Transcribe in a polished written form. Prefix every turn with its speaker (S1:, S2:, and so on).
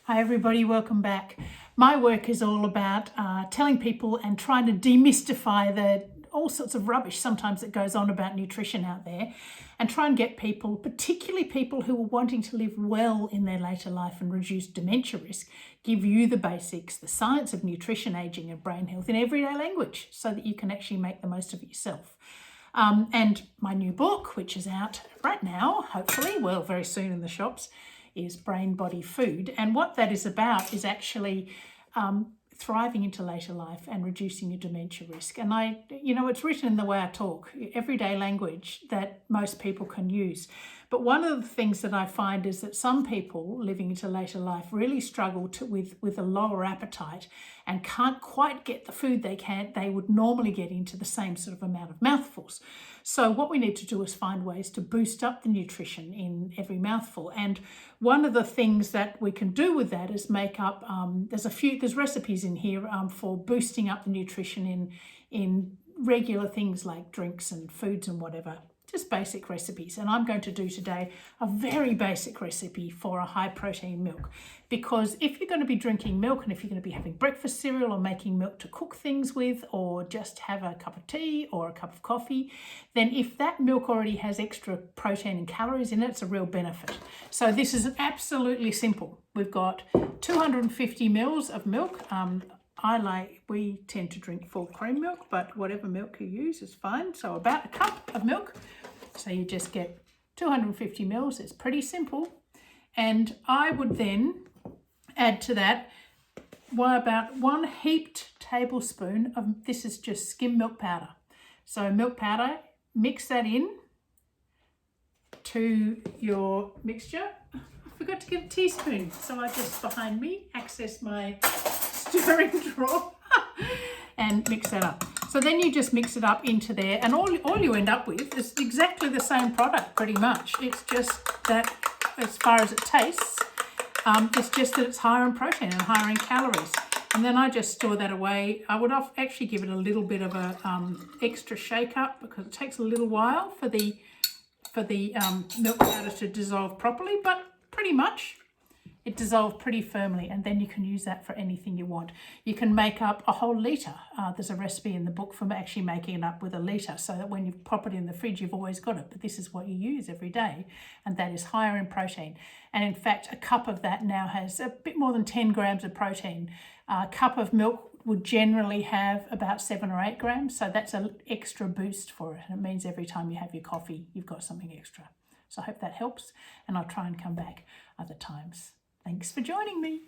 S1: Hi everybody, welcome back. My work is all about telling people and trying to demystify all sorts of rubbish sometimes that goes on about nutrition out there, and try and get people, particularly people who are wanting to live well in their later life and reduce dementia risk, give you the basics, the science of nutrition, aging and brain health in everyday language so that you can actually make the most of it yourself. And my new book, which is out right now, hopefully, well, very soon in the shops, is Brain Body Food. And what that is about is actually thriving into later life and reducing your dementia risk. And it's written in the way I talk, everyday language that most people can use. But one of the things that I find is that some people living into later life really struggle with a lower appetite and can't quite get the food they would normally get into the same sort of amount of mouthfuls. So what we need to do is find ways to boost up the nutrition in every mouthful. And one of the things that we can do with that is make up, there's recipes in here for boosting up the nutrition in regular things like drinks and foods and whatever. Just basic recipes. And I'm going to do today a very basic recipe for a high protein milk, because if you're going to be drinking milk and if you're going to be having breakfast cereal or making milk to cook things with, or just have a cup of tea or a cup of coffee, then if that milk already has extra protein and calories in it, it's a real benefit. So this is absolutely simple. We've got 250 mils of milk. We tend to drink full cream milk, but whatever milk you use is fine. So about a cup of milk. So you just get 250 mils. It's pretty simple. And I would then add to that about 1 heaped tablespoon of, this is just skim milk powder. So milk powder, mix that in to your mixture. I forgot to get a teaspoon. So I just, behind me, access my stirring drawer and mix that up. So then you just mix it up into there, and all you end up with is exactly the same product pretty much. It's just that as far as it tastes, it's just that it's higher in protein and higher in calories. And then I just store that away. I would actually give it a little bit of a extra shake up, because it takes a little while for the milk powder to dissolve properly, but pretty much it dissolved pretty firmly, and then you can use that for anything you want. You can make up a whole litre. There's a recipe in the book for actually making it up with a litre, so that when you pop it in the fridge, you've always got it. But this is what you use every day, and that is higher in protein. And in fact, a cup of that now has a bit more than 10 grams of protein. A cup of milk would generally have about 7 or 8 grams, so that's an extra boost for it. And it means every time you have your coffee, you've got something extra. So I hope that helps, and I'll try and come back other times. Thanks for joining me.